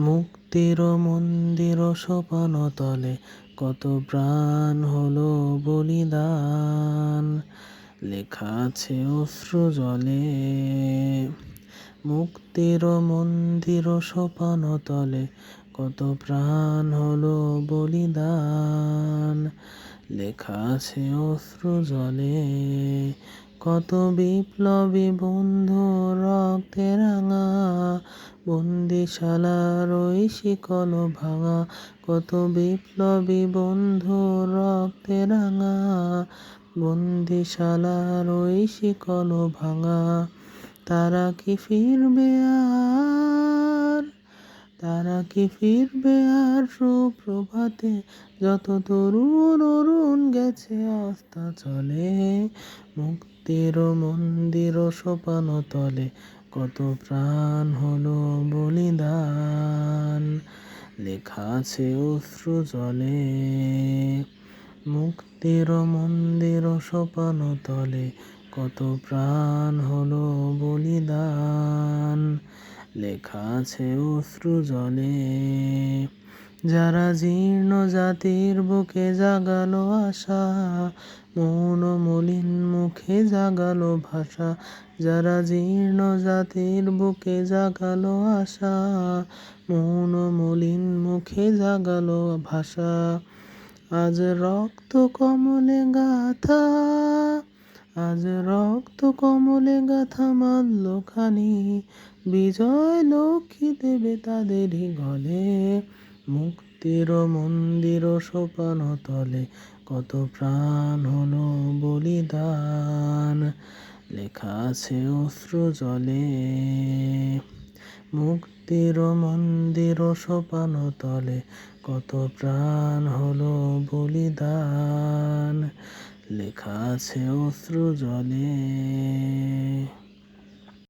মুক্তির মন্দির সোপান তলে কত প্রাণ হলো বলিদান, লেখা আছে অশ্রু জলে। মুক্তির মন্দির সোপান তলে কত প্রাণ হলো বলিদান, লেখা আছে অশ্রু জলে। কত বিপ্লবী বন্ধু রক্তে রাঙা, বন্দিশালার ওই শিকল ভাঙা। কত বিপ্লবী বন্ধু রক্তে রাঙা, বন্দিশালার ওই শিকল ভাঙা। তারা কি ফিরবে আর, তারা কি ফিরবে আর সুপ্রভাতে, যত তরুণ অরুণ গেছে অস্তাচলে। মুক্তির মন্দির সোপান তলে কত প্রাণ হলো বলিদান, লেখা আছে অশ্রু জলে। মুক্তির মন্দির সোপান তলে কত প্রাণ হলো বলিদান, লেখা আছে অশ্রু জলে। যারা জীর্ণ জাতির বুকে জাগালো আশা, মৌন মলিন মুখে জাগালো ভাষা। যারা জীর্ণ জাতির বুকে জাগালো আশা, মৌন মলিন মুখে জাগালো ভাষা। আজ রক্ত কমলে গাথা, আজ রক্ত কমলে গাথা মাল্যখানি, বিজয় লক্ষ্মী দেবে তাদেরই গলে। মুক্তির মন্দির সোপান তলে কত প্রাণ হলো বলিদান, লেখা আছে অশ্রু জলে। মুক্তির মন্দির সোপান তলে কত প্রাণ হলো বলিদান, লেখা আছে অশ্রু জলে।